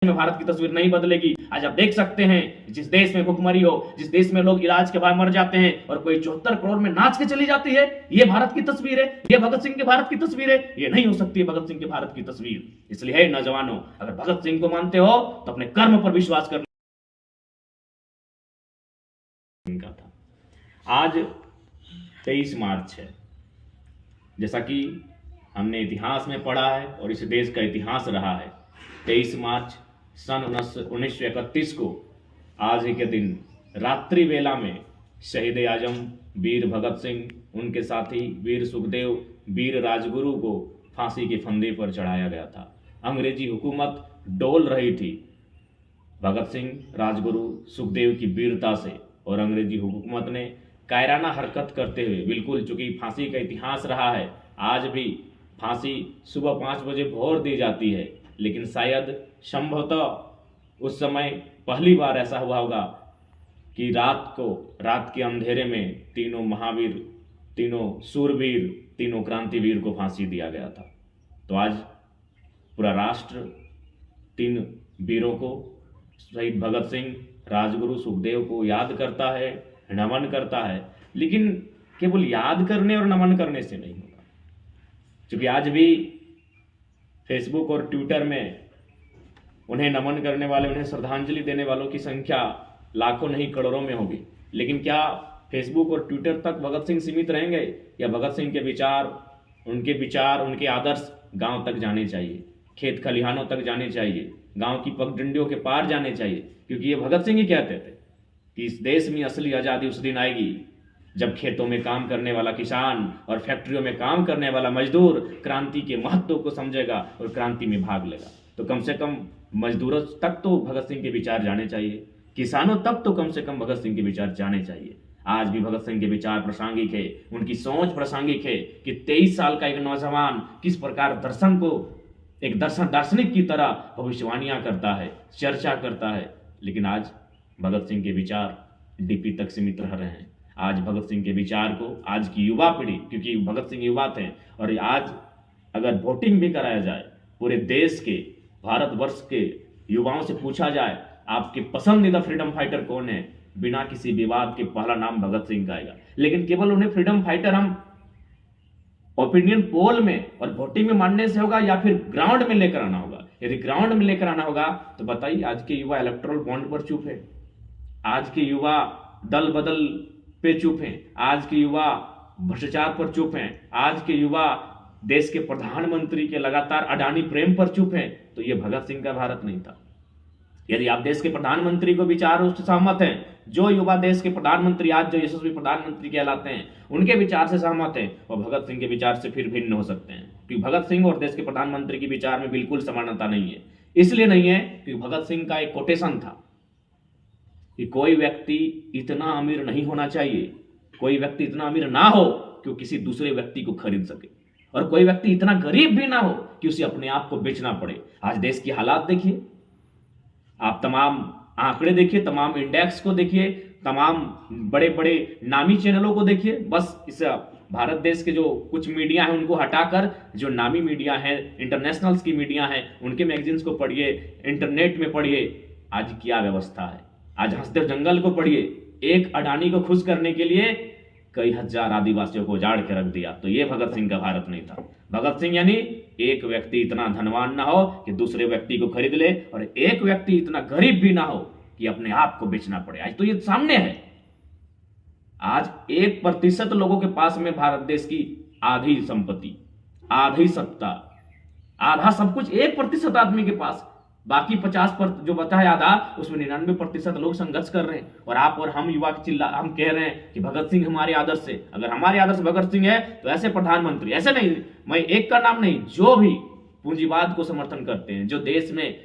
में भारत की तस्वीर नहीं बदलेगी। आज आप देख सकते हैं जिस देश में भुखमरी हो, जिस देश में लोग इलाज के बाद मर जाते हैं और कोई 74 करोड़ में नाच के चली जाती है, ये भारत की तस्वीर है, ये भगत सिंह के भारत की तस्वीर है। ये नहीं हो सकती भगत सिंह के भारत की तस्वीर। इसलिए है नौजवानों, अगर भगत सिंह को मानते हो तो अपने कर्म पर विश्वास करना था। आज 23 मार्च है, जैसा कि हमने इतिहास में पढ़ा है और इस देश का इतिहास रहा है। 23 मार्च सन 1931 को आज ही के दिन रात्रि वेला में शहीद आजम वीर भगत सिंह, उनके साथी वीर सुखदेव, वीर राजगुरु को फांसी के फंदे पर चढ़ाया गया था। अंग्रेजी हुकूमत डोल रही थी भगत सिंह, राजगुरु, सुखदेव की वीरता से, और अंग्रेजी हुकूमत ने कायराना हरकत करते हुए, बिल्कुल चूंकि फांसी का इतिहास रहा है, आज भी फांसी सुबह 5 बजे भोर दी जाती है, लेकिन शायद संभवतः उस समय पहली बार ऐसा हुआ होगा कि रात के अंधेरे में तीनों महावीर, तीनों सूरवीर, तीनों क्रांतिवीर को फांसी दिया गया था। तो आज पूरा राष्ट्र तीन वीरों को, शहीद भगत सिंह, राजगुरु, सुखदेव को याद करता है, नमन करता है। लेकिन केवल याद करने और नमन करने से नहीं होगा, क्योंकि आज भी फेसबुक और ट्विटर में उन्हें नमन करने वाले, उन्हें श्रद्धांजलि देने वालों की संख्या लाखों नहीं करोड़ों में होगी। लेकिन क्या फेसबुक और ट्विटर तक भगत सिंह सीमित रहेंगे, या भगत सिंह के विचार, उनके आदर्श गांव तक जाने चाहिए, खेत खलिहानों तक जाने चाहिए, गांव की पगडंडियों के पार जाने चाहिए। क्योंकि ये भगत सिंह ही कहते थे कि इस देश में असली आज़ादी उस दिन आएगी जब खेतों में काम करने वाला किसान और फैक्ट्रियों में काम करने वाला मजदूर क्रांति के महत्व को समझेगा और क्रांति में भाग लेगा। तो कम से कम मजदूरों तक तो भगत सिंह के विचार जाने चाहिए, किसानों तक तो कम से कम भगत सिंह के विचार जाने चाहिए। आज भी भगत सिंह के विचार प्रासंगिक है, उनकी सोच प्रासंगिक है कि 23 साल का एक नौजवान किस प्रकार दर्शन को एक दार्शनिक की तरह भविष्यवाणियां करता है, चर्चा करता है। लेकिन आज भगत सिंह के विचार डीपी तक सीमित रह रहे हैं। आज भगत सिंह के विचार को आज की युवा पीढ़ी, क्योंकि भगत सिंह युवा थे, और आज अगर वोटिंग भी कराया जाए, पूरे देश के, भारतवर्ष के युवाओं से पूछा जाए आपके पसंदीदा फ्रीडम फाइटर कौन है, बिना किसी विवाद के पहला नाम भगत सिंह का आएगा। लेकिन केवल उन्हें फ्रीडम फाइटर हम ओपिनियन पोल में और वोटिंग में मानने से होगा, या फिर ग्राउंड में लेकर आना होगा? यदि ग्राउंड में लेकर आना होगा तो बताइए, आज के युवा इलेक्टोरल बॉन्ड पर चुप है, आज के युवा दल बदल पे चुप हैं, आज के युवा भ्रष्टाचार पर चुप हैं, आज के युवा देश के प्रधानमंत्री के लगातार अडानी प्रेम पर चुप हैं। तो ये भगत सिंह का भारत नहीं था। यदि आप देश के प्रधानमंत्री को विचारों से सहमत हैं, जो युवा देश के प्रधानमंत्री आज जो यशस्वी प्रधानमंत्री कहलाते हैं, उनके विचार से सहमत हैं, और भगत सिंह के विचार से फिर भिन्न हो सकते हैं। क्योंकि भगत सिंह और देश के प्रधानमंत्री के विचार में बिल्कुल समानता नहीं है। इसलिए नहीं है क्योंकि भगत सिंह का एक कोटेशन था कि कोई व्यक्ति इतना अमीर नहीं होना चाहिए, कोई व्यक्ति इतना अमीर ना हो कि वो किसी दूसरे व्यक्ति को खरीद सके, और कोई व्यक्ति इतना गरीब भी ना हो कि उसे अपने आप को बेचना पड़े। आज देश की हालात देखिए, आप तमाम आंकड़े देखिए, तमाम इंडेक्स को देखिए, तमाम बड़े बड़े नामी चैनलों को देखिए। बस इस भारत देश के जो कुछ मीडिया है उनको हटाकर जो नामी मीडिया है, इंटरनेशनल्स की मीडिया है, उनके मैगजीन्स को पढ़िए, इंटरनेट में पढ़िए, आज क्या व्यवस्था है। आज हंसदेव जंगल को पढ़िए, एक अडानी को खुश करने के लिए कई हजार आदिवासियों को उजाड़ के रख दिया। तो ये भगत सिंह का भारत नहीं था। भगत सिंह यानी एक व्यक्ति इतना धनवान ना हो कि दूसरे व्यक्ति को खरीद ले, और एक व्यक्ति इतना गरीब भी ना हो कि अपने आप को बेचना पड़े। आज तो ये सामने है। आज 1% लोगों के पास में भारत देश की आधी संपत्ति, आधी सत्ता, आधा सब कुछ 1% आदमी के पास, बाकी 50% जो बचा है आधा, उसमें 99% लोग संघर्ष कर रहे हैं। और आप और हम युवा हम कह रहे हैं कि भगत सिंह हमारे आदर्श है। अगर हमारे आदर्श भगत सिंह है तो ऐसे प्रधानमंत्री, ऐसे नहीं, मैं एक का नाम नहीं, जो भी पूंजीवाद को समर्थन करते हैं, जो देश में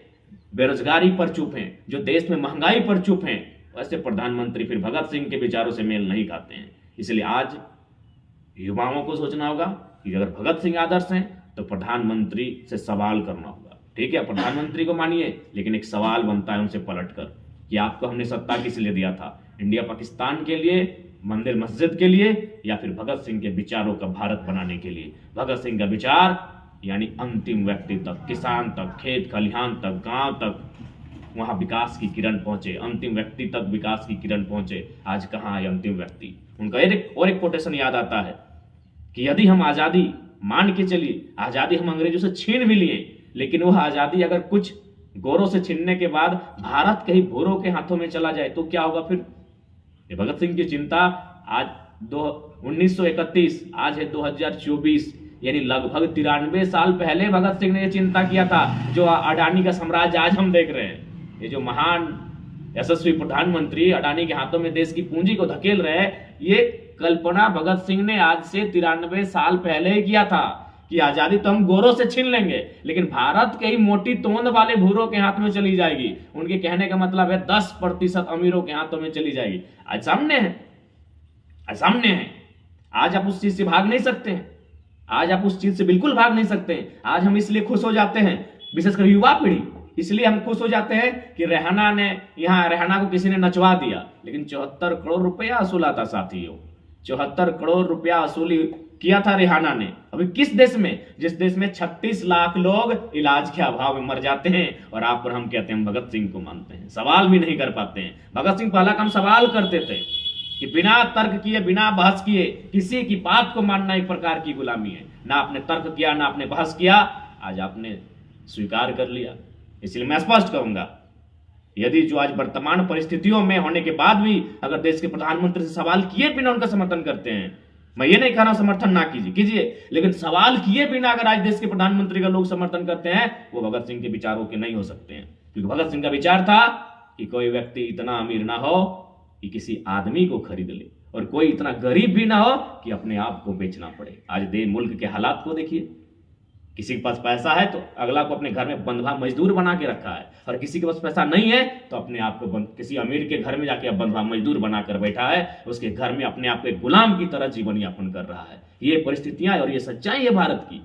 बेरोजगारी पर चुप हैं, जो देश में महंगाई पर चुप हैं, वैसे प्रधानमंत्री फिर भगत सिंह के विचारों से मेल नहीं खाते हैं। इसलिए आज युवाओं को सोचना होगा कि अगर भगत सिंह आदर्श हैं तो प्रधानमंत्री से सवाल करना होगा। ठीक है, प्रधानमंत्री को मानिए, लेकिन एक सवाल बनता है उनसे पलटकर कि आपको हमने सत्ता किस लिए दिया था? इंडिया पाकिस्तान के लिए, मंदिर मस्जिद के लिए, या फिर भगत सिंह के विचारों का भारत बनाने के लिए? भगत सिंह का विचार यानी अंतिम व्यक्ति तक, किसान तक, खेत खलिहान तक, गांव तक वहां विकास की किरण पहुंचे, अंतिम व्यक्ति तक विकास की किरण पहुंचे। आज कहाँ है अंतिम व्यक्ति? उनका एक कोटेशन याद आता है कि यदि हम आजादी मान के चलिए, आजादी हम अंग्रेजों से छीन भी लिए, लेकिन वह आजादी अगर कुछ गोरों से छीनने के बाद भारत कहीं भूरों के हाथों में चला जाए तो क्या होगा फिर? ये भगत सिंह की चिंता आज 1931, आज है 2024, यानी लगभग 93 साल पहले भगत सिंह ने ये चिंता किया था। जो अडानी का साम्राज्य आज हम देख रहे हैं, ये जो महान यशस्वी प्रधानमंत्री अडानी के हाथों में देश की पूंजी को धकेल रहे हैं, ये कल्पना भगत सिंह ने आज से 93 साल पहले ही किया था कि आजादी तो हम गोरों से छीन लेंगे, लेकिन भारत के ही मोटी तोंद वाले भूरों के हाथ में चली जाएगी। उनके कहने का मतलब है 10% अमीरों के हाथों में चली जाएगी। आज सामने है, आज सामने है। आज आप उस चीज से भाग नहीं सकते हैं, आज आप उस चीज से बिल्कुल भाग नहीं सकते हैं। आज हम इसलिए खुश हो जाते हैं, विशेषकर युवा पीढ़ी, इसलिए हम खुश हो जाते हैं कि रेहाना ने, यहाँ रेहाना को किसी ने नचवा दिया, लेकिन 74 करोड़ रुपया असूला था साथियों, 74 करोड़ रुपया असूली किया था रेहाना ने। अभी किस देश में, जिस देश में 36 लाख लोग इलाज के अभाव में मर जाते हैं, और आप पर हम कहते हैं हम भगत सिंह को मानते हैं, सवाल भी नहीं कर पाते हैं। भगत सिंह पहला काम सवाल करते थे कि बिना तर्क किए, बिना बहस किए किसी की बात को मानना एक प्रकार की गुलामी है। ना आपने तर्क किया, ना आपने बहस किया, आज आपने स्वीकार कर लिया। इसलिए मैं स्पष्ट कहूंगा, यदि जो आज वर्तमान परिस्थितियों में होने के बाद भी अगर देश के प्रधानमंत्री से सवाल किए बिना उनका समर्थन करते हैं, मैं ये नहीं कह रहा हूं समर्थन ना कीजिए, लेकिन सवाल किए बिना अगर आज देश के प्रधानमंत्री का लोग समर्थन करते हैं, वो भगत सिंह के विचारों के नहीं हो सकते हैं। क्योंकि भगत सिंह का विचार था कि कोई व्यक्ति इतना अमीर ना हो कि किसी आदमी को खरीद ले, और कोई इतना गरीब भी ना हो कि अपने आप को बेचना पड़े। आज मुल्क के हालात को देखिए, किसी के पास पैसा है तो अगला को अपने घर में बंधुआ मजदूर बना के रखा है, और किसी के पास पैसा नहीं है तो अपने आप को किसी अमीर के घर में जाके बंधुआ मजदूर बनाकर बैठा है, उसके घर में अपने आप को एक गुलाम की तरह जीवन यापन कर रहा है। ये परिस्थितियां और ये सच्चाई है भारत की।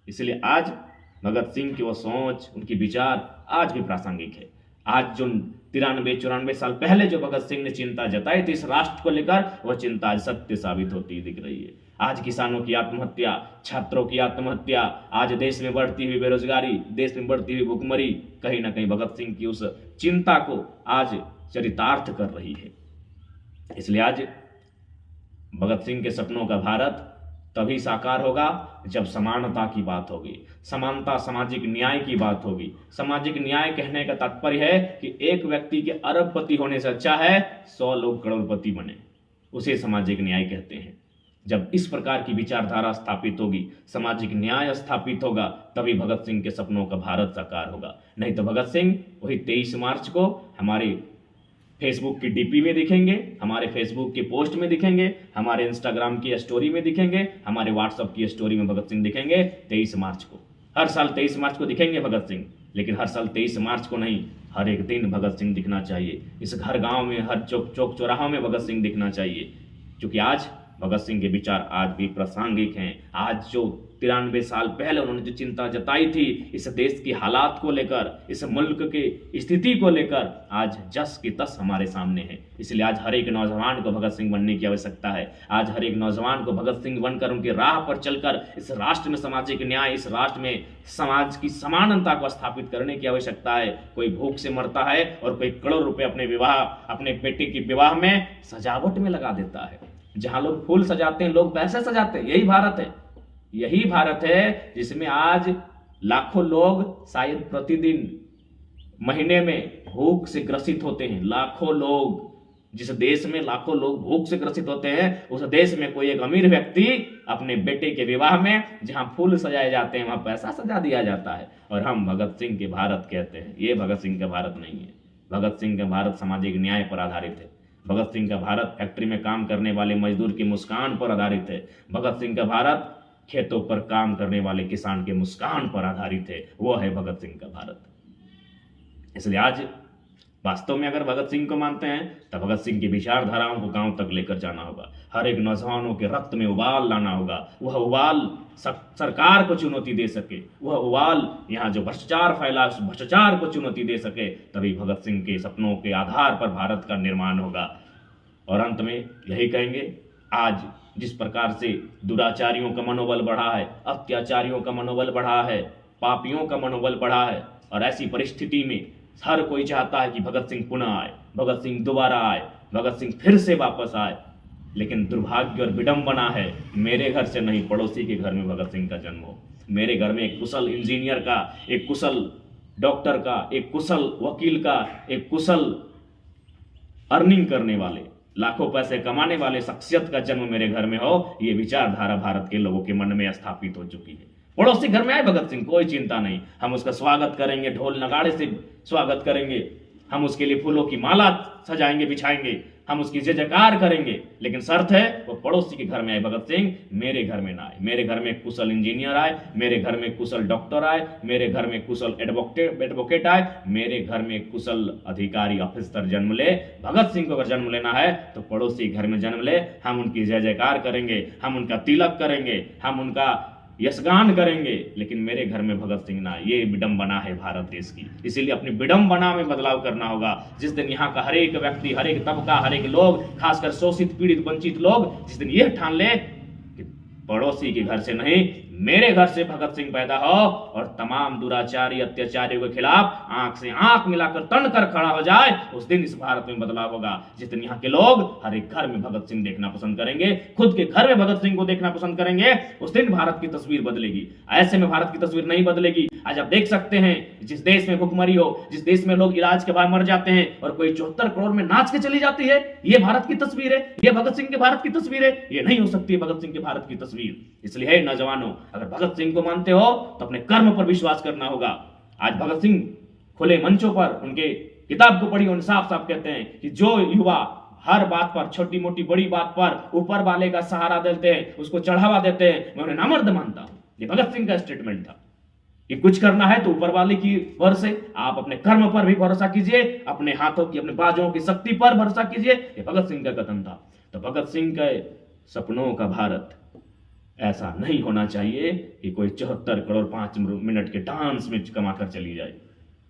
इसलिए आज भगत सिंह की वो सोच, उनकी विचार आज भी प्रासंगिक है। आज जो 93-94 साल पहले जो भगत सिंह ने चिंता जताई थी इस राष्ट्र को लेकर, वह चिंता आज सत्य साबित होती दिख रही है। आज किसानों की आत्महत्या, छात्रों की आत्महत्या, आज देश में बढ़ती हुई बेरोजगारी, देश में बढ़ती हुई भुखमरी कहीं ना कहीं भगत सिंह की उस चिंता को आज चरितार्थ कर रही है। इसलिए आज भगत सिंह के सपनों का भारत तभी साकार होगा जब समानता की बात होगी, समानता, सामाजिक न्याय की बात होगी। सामाजिक न्याय कहने का तात्पर्य है कि एक व्यक्ति के अरबपति होने से अच्छा है 100 लोग करोड़पति बने, उसे सामाजिक न्याय कहते हैं। जब इस प्रकार की विचारधारा स्थापित होगी, सामाजिक न्याय स्थापित होगा, तभी भगत सिंह के सपनों का भारत साकार होगा। नहीं तो भगत सिंह वही 23 मार्च को हमारे फेसबुक की डीपी में दिखेंगे, हमारे फेसबुक के पोस्ट में दिखेंगे, हमारे इंस्टाग्राम की स्टोरी में दिखेंगे, हमारे व्हाट्सएप की स्टोरी में भगत सिंह दिखेंगे 23 मार्च को। हर साल 23 मार्च को दिखेंगे भगत सिंह, लेकिन हर साल 23 मार्च को नहीं, हर एक दिन भगत सिंह दिखना चाहिए। इस हर गांव में, हर चौक चौराहों में भगत सिंह दिखना चाहिए, क्योंकि आज भगत सिंह के विचार आज भी प्रासंगिक हैं। आज जो 93 साल पहले उन्होंने जो चिंता जताई थी इस देश की हालात को लेकर, इस मुल्क की स्थिति को लेकर, आज जस की तस हमारे सामने है। इसलिए आज हर एक नौजवान को भगत सिंह बनने की आवश्यकता है। आज हर एक नौजवान को भगत सिंह बनकर उनकी राह पर चलकर इस राष्ट्र में सामाजिक न्याय, इस राष्ट्र में समाज की समानता को स्थापित करने की आवश्यकता है। कोई भूख से मरता है और कोई करोड़ रुपए अपने बेटे की विवाह में सजावट में लगा देता है। जहां लोग फूल सजाते हैं, लोग पैसे सजाते हैं। यही भारत है, यही भारत है जिसमें आज लाखों लोग शायद प्रतिदिन, महीने में भूख से ग्रसित होते हैं। लाखों लोग, जिस देश में लाखों लोग भूख से ग्रसित होते हैं, उस देश में कोई एक अमीर व्यक्ति अपने बेटे के विवाह में जहां फूल सजाए जाते हैं वहां पैसा सजा दिया जाता है, और हम भगत सिंह के भारत कहते हैं। ये भगत सिंह का भारत नहीं है। भगत सिंह का भारत सामाजिक न्याय पर आधारित है। भगत सिंह का भारत फैक्ट्री में काम करने वाले मजदूर की मुस्कान पर आधारित है। भगत सिंह का भारत खेतों पर काम करने वाले किसान के मुस्कान पर आधारित है। वो है भगत सिंह का भारत। इसलिए आज वास्तव में अगर भगत सिंह को मानते हैं तो भगत सिंह की विचारधाराओं को गांव तक लेकर जाना होगा। हर एक नौजवानों के रक्त में उबाल लाना होगा। वह उबाल सरकार को चुनौती दे सके, वह उबाल यहाँ जो भ्रष्टाचार फैला उस भ्रष्टाचार को चुनौती दे सके, तभी भगत सिंह के सपनों के आधार पर भारत का निर्माण होगा। और अंत में यही कहेंगे, आज जिस प्रकार से दुराचारियों का मनोबल बढ़ा है, अत्याचारियों का मनोबल बढ़ा है, पापियों का मनोबल बढ़ा है, और ऐसी परिस्थिति में हर कोई चाहता है कि भगत सिंह पुनः आए, भगत सिंह दोबारा आए, भगत सिंह फिर से वापस आए। लेकिन दुर्भाग्य और विडंबना है, मेरे घर से नहीं पड़ोसी के घर में भगत सिंह का जन्म हो। मेरे घर में एक कुशल इंजीनियर का, एक कुशल डॉक्टर का, एक कुशल वकील का, एक कुशल अर्निंग करने वाले, लाखों पैसे कमाने वाले शख्सियत का जन्म मेरे घर में हो, ये विचारधारा भारत के लोगों के मन में स्थापित हो चुकी है। पड़ोसी घर में आए भगत सिंह, कोई चिंता नहीं, हम उसका स्वागत करेंगे, ढोल नगाड़े से स्वागत करेंगे, हम उसके लिए फूलों की माला सजाएंगे, बिछाएंगे, हम उसकी जय जयकार करेंगे। लेकिन शर्त है वो पड़ोसी के घर में आए भगत सिंह, मेरे घर में ना आए। मेरे घर में कुशल इंजीनियर आए, मेरे घर में कुशल डॉक्टर आए, मेरे घर में कुशल एडवोकेट आए, मेरे घर में कुशल अधिकारी ऑफिसर जन्म ले। भगत सिंह को अगर जन्म लेना है तो पड़ोसी घर में जन्म ले, हम उनकी जय जयकार करेंगे, हम उनका तिलक करेंगे, हम उनका यशगान करेंगे, लेकिन मेरे घर में भगत सिंह ना। ये विडंबना है भारत देश की, इसीलिए अपनी विडंबना में बदलाव करना होगा। जिस दिन यहाँ का हर एक व्यक्ति, हर एक तबका, हर एक लोग, खासकर शोषित पीड़ित वंचित लोग, जिस दिन यह ठान ले कि पड़ोसी के घर से नहीं, मेरे घर से भगत सिंह पैदा हो और तमाम दुराचारी अत्याचारियों के खिलाफ आंख से आंख मिलाकर तन कर खड़ा हो जाए, उस दिन इस भारत में बदलाव होगा। जिस दिन यहाँ के लोग हर एक घर में भगत सिंह देखना पसंद करेंगे, खुद के घर में भगत सिंह को देखना पसंद करेंगे, उस दिन भारत की तस्वीर बदलेगी। ऐसे में भारत की तस्वीर नहीं बदलेगी। आज आप देख सकते हैं, जिस देश में भुखमरी हो, जिस देश में लोग इलाज के बाद मर जाते हैं और कोई 74 करोड़ में नाच के चली जाती है, ये भारत की तस्वीर है, ये भगत सिंह के भारत की तस्वीर है। ये नहीं हो सकती भगत सिंह के भारत की तस्वीर। इसलिए है नौजवानों, अगर भगत सिंह को मानते हो तो अपने कर्म पर विश्वास करना होगा। आज भगत सिंह खुले मंचों पर उनके किताब को पढ़ी, उन साफ साफ कहते हैं कि जो युवा हर बात पर, छोटी मोटी बड़ी बात पर ऊपर वाले का सहारा देते हैं, उसको चढ़ावा देते हैं, मैं उन्हें नामर्द मानता हूं। ये भगत सिंह का स्टेटमेंट था कि कुछ करना है तो ऊपर वाले की ओर से, आप अपने कर्म पर भी भरोसा कीजिए, अपने हाथों की, अपने बाजों की शक्ति पर भरोसा कीजिए। ये भगत सिंह का कथन था। तो भगत सिंह के सपनों का भारत ऐसा नहीं होना चाहिए कि कोई 74 करोड़ 5 मिनट के डांस में कमाकर चली जाए।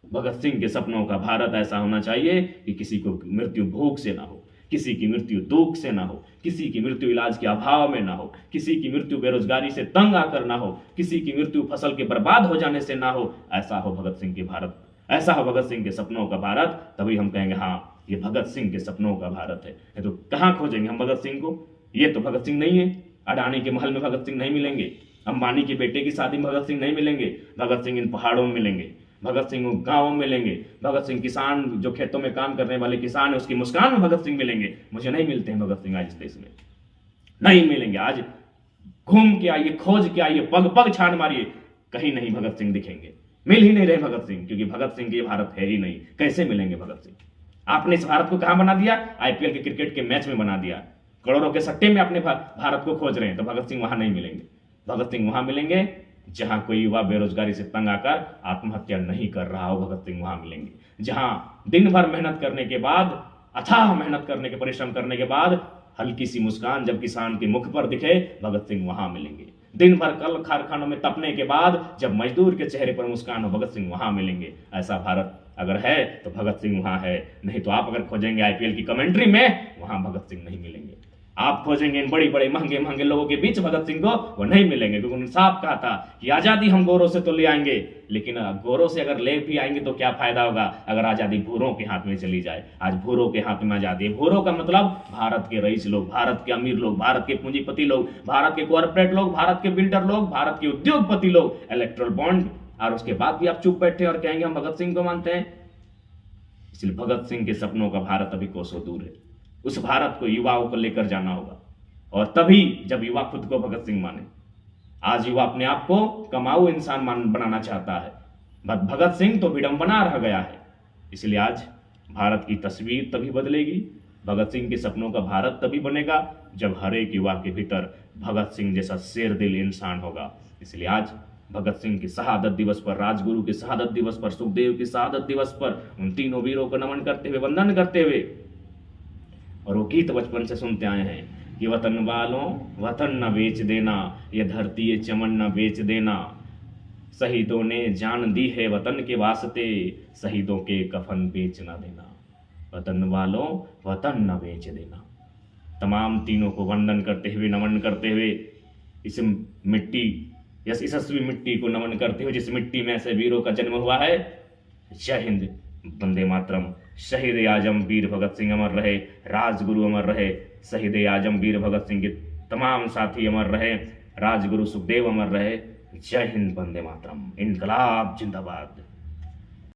भगत सिंह के सपनों का भारत ऐसा होना चाहिए कि किसी को मृत्यु भूख से ना हो, किसी की मृत्यु दुख से ना हो, किसी की मृत्यु इलाज के अभाव में ना हो, किसी की मृत्यु बेरोजगारी से तंग आकर ना हो, किसी की मृत्यु फसल के बर्बाद हो जाने से ना हो। ऐसा हो भगत सिंह के भारत, ऐसा हो भगत सिंह के सपनों का भारत, तभी हम कहेंगे हाँ ये भगत सिंह के सपनों का भारत है। तो कहाँ खोजेंगे हम भगत सिंह को? ये तो भगत सिंह नहीं है। अडानी के महल में भगत सिंह नहीं मिलेंगे, अंबानी के बेटे की शादी में भगत सिंह नहीं मिलेंगे। भगत सिंह इन पहाड़ों में मिलेंगे, भगत सिंह गांवों में मिलेंगे, भगत सिंह किसान जो खेतों में काम करने वाले किसान है उसकी मुस्कान में भगत सिंह मिलेंगे। मुझे नहीं मिलते हैं भगत सिंह आज इस देश में, नहीं मिलेंगे। आज घूम के आइए, खोज के आइए, पग पग छान मारिए, कहीं नहीं भगत सिंह दिखेंगे। मिल ही नहीं रहे भगत सिंह, क्योंकि भगत सिंह के भारत है ही नहीं। कैसे मिलेंगे भगत सिंह? आपने इस भारत को कहां बना दिया? आईपीएल के क्रिकेट के मैच में बना दिया। करोड़ों के सट्टे में अपने भारत को खोज रहे हैं, तो भगत सिंह वहां नहीं मिलेंगे। भगत सिंह वहां मिलेंगे जहां कोई युवा बेरोजगारी से तंग आकर आत्महत्या नहीं कर रहा हो, भगत सिंह वहां मिलेंगे। जहां दिन भर मेहनत करने के बाद, अथाह मेहनत करने के, परिश्रम करने के बाद हल्की सी मुस्कान जब किसान के मुख पर दिखे, भगत सिंह वहां मिलेंगे। दिन भर कल कारखानों में तपने के बाद जब मजदूर के चेहरे पर मुस्कान हो, भगत सिंह वहां मिलेंगे। ऐसा भारत अगर है तो भगत सिंह वहां है, नहीं तो आप अगर खोजेंगे आईपीएल की कमेंट्री में, वहां भगत सिंह नहीं मिलेंगे। आप खोजेंगे इन बड़ी बड़े महंगे महंगे लोगों के बीच भगत सिंह को, वो नहीं मिलेंगे। क्योंकि उन्होंने साफ कहा था कि आजादी हम गोरों से तो ले आएंगे, लेकिन गोरों से अगर ले भी आएंगे तो क्या फायदा होगा अगर आजादी भूरों के हाथ में चली जाए। आज भूरों के हाथ में आजादी है। भूरों का मतलब भारत के रईस लोग, भारत के अमीर लोग, भारत के पूंजीपति लोग, भारत के कॉर्पोरेट लोग, भारत के बिल्डर लोग, भारत के उद्योगपति लोग, इलेक्ट्रल बॉन्ड। और उसके बाद भी आप चुप बैठे और कहेंगे हम भगत सिंह को मानते हैं। इसलिए भगत सिंह के सपनों का भारत अभी कोसों दूर है। उस भारत को युवाओं को लेकर जाना होगा, और तभी जब युवा खुद को भगत सिंह माने। आज युवा अपने आप को कमाऊ इंसान बनाना चाहता है, भगत सिंह तो विडंबना रह गया है। इसलिए आज भारत की तस्वीर तभी बदलेगी, भगत सिंह के सपनों का भारत तभी बनेगा जब हर एक युवा के भीतर भगत सिंह जैसा शेर दिल इंसान होगा। इसलिए आज भगत सिंह की शहादत दिवस पर, राजगुरु के शहादत दिवस पर, सुखदेव की शहादत दिवस पर उन तीनों वीरों को नमन करते हुए, वंदन करते हुए, और वो गीत बचपन से सुनते आए हैं कि वतन वालों वतन न बेच देना, ये धरती ये चमन न बेच देना, शहीदों ने जान दी है वतन के वास्ते, शहीदों के कफन बेच न देना। वतन वालों वतन न बेच देना। तमाम तीनों को वंदन करते हुए, नमन करते हुए, इस मिट्टी, इस यशस्वी मिट्टी को नमन करते हुए जिस मिट्टी में ऐसे वीरों का जन्म हुआ है। जय हिंद, वंदे मातरम। शहीद आजम वीर भगत सिंह अमर रहे, राजगुरु अमर रहे, शहीद आजम वीर भगत सिंह के तमाम साथी अमर रहे, राजगुरु सुखदेव अमर रहे। जय हिंद, वंदे मातरम। इनकलाब जिंदाबाद।